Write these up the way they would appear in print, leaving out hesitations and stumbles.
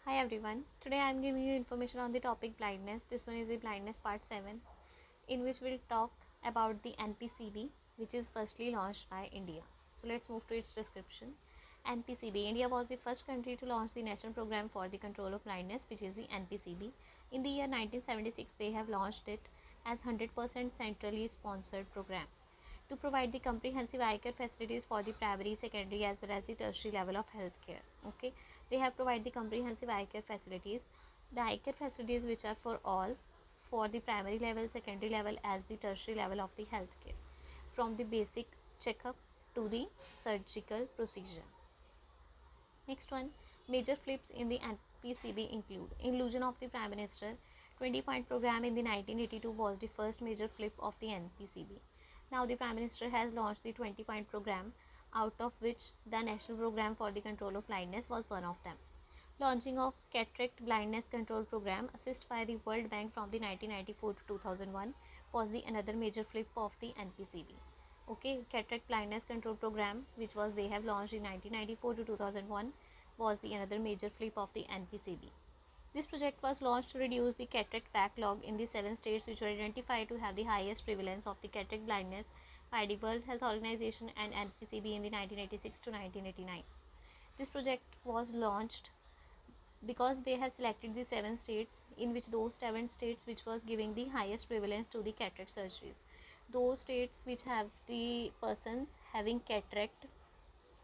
Hi everyone, today I am giving you information on the topic blindness. This one is the blindness part 7, in which we'll talk about the NPCB, which is firstly launched by India. So let's move to its description. NPCB, India was the first country to launch the National Program for the Control of Blindness, which is the NPCB. In the year 1976, they have launched it as 100% centrally sponsored program to provide the comprehensive eye care facilities for the primary, secondary as well as the tertiary level of healthcare. Okay, they have provided the comprehensive eye care facilities, the eye care facilities which are for all, for the primary level, secondary level as the tertiary level of the healthcare, from the basic checkup to the surgical procedure. Next one, major flips in the NPCB include inclusion of the Prime Minister. 20-point program in the 1982 was the first major flip of the NPCB. Now the Prime Minister has launched the 20-point program, out of which the National Program for the Control of Blindness was one of them. Launching of Cataract Blindness Control Program, assisted by the World Bank from the 1994 to 2001, was the another major flip of the NPCB. Okay, Cataract Blindness Control Program, which was they have launched in 1994 to 2001, was the another major flip of the NPCB. This project was launched to reduce the cataract backlog in the 7 states which were identified to have the highest prevalence of the cataract blindness by the World Health Organization and NPCB in the 1986 to 1989. This project was launched because they have selected the 7 states in which those 7 states which was giving the highest prevalence to the cataract surgeries. Those states which have the persons having cataract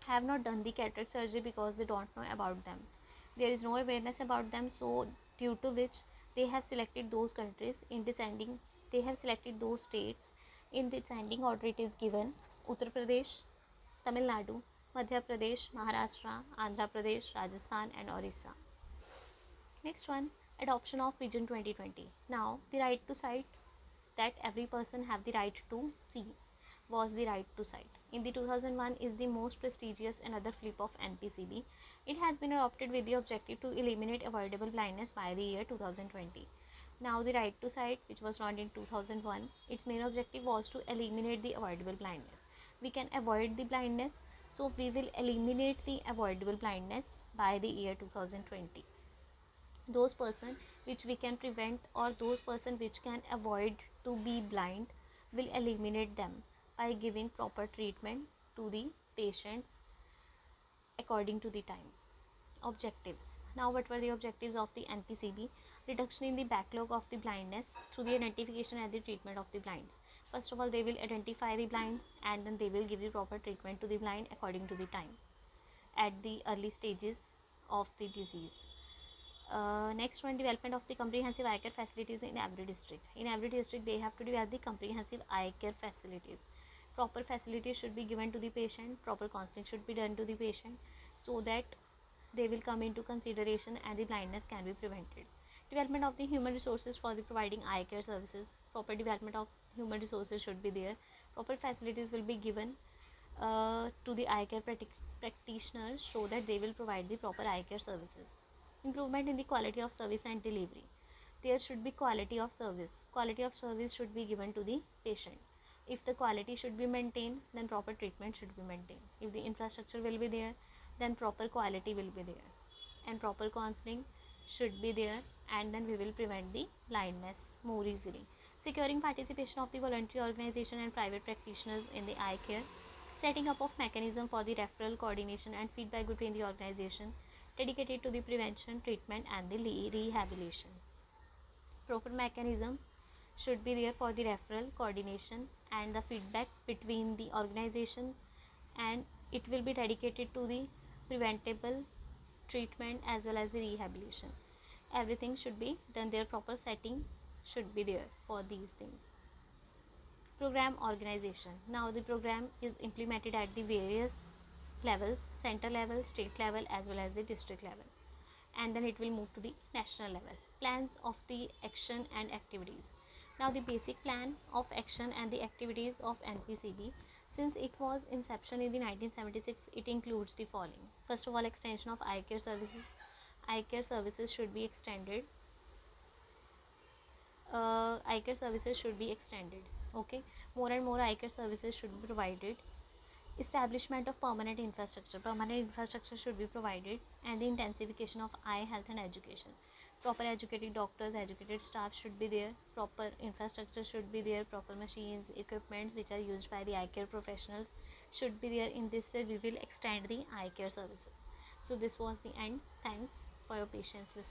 have not done the cataract surgery because they don't know about them. There is no awareness about them, so due to which they have selected those countries in descending, they have selected those states in descending order. It is given Uttar Pradesh, Tamil Nadu, Madhya Pradesh, Maharashtra, Andhra Pradesh, Rajasthan and Orissa. Next one, adoption of Vision 2020. Now the right to sight, that every person have the right to see, was the right to sight. In the 2001 is the most prestigious another flip of NPCB. It has been adopted with the objective to eliminate avoidable blindness by the year 2020. Now the right to sight, which was launched in 2001, its main objective was to eliminate the avoidable blindness. We can avoid the blindness, so we will eliminate the avoidable blindness by the year 2020. Those person which we can prevent or those person which can avoid to be blind, will eliminate them by giving proper treatment to the patients according to the time. Objectives. Now what were the objectives of the NPCB? Reduction in the backlog of the blindness through the identification and the treatment of the blinds. First of all, they will identify the blinds and then they will give the proper treatment to the blind according to the time at the early stages of the disease. Next one, development of the comprehensive eye care facilities in every district. In every district they have to develop the comprehensive eye care facilities. Proper facilities should be given to the patient, proper counseling should be done to the patient, so that they will come into consideration and the blindness can be prevented. Development of the human resources for the providing eye care services. Proper development of human resources should be there. Proper facilities will be given to the eye care practitioners, so that they will provide the proper eye care services. Improvement in the quality of service and delivery. There should be quality of service. Quality of service should be given to the patient. If the quality should be maintained, then proper treatment should be maintained. If the infrastructure will be there, then proper quality will be there and proper counseling should be there, and then we will prevent the blindness more easily. Securing participation of the voluntary organization and private practitioners in the eye care. Setting up of mechanism for the referral, coordination and feedback between the organization dedicated to the prevention, treatment and the rehabilitation. Proper mechanism should be there for the referral, coordination and the feedback between the organization, and it will be dedicated to the preventable, treatment as well as the rehabilitation. Everything should be done there, proper setting should be there for these things. Program organization. Now the program is implemented at the various levels, center level, state level as well as the district level, and then it will move to the national level. Plans of the action and activities. Now the basic plan of action and the activities of NPCB, since it was inception in the 1976, it includes the following. First of all, extension of eye care services. Eye care services should be extended. Okay, more and more eye care services should be provided Establishment of permanent infrastructure. Permanent infrastructure should be provided, and the intensification of eye health and education. Proper educated doctors, educated staff should be there. Proper infrastructure should be there. Proper machines, equipments which are used by the eye care professionals should be there. In this way, we will extend the eye care services. So this was the end. Thanks for your patience listening.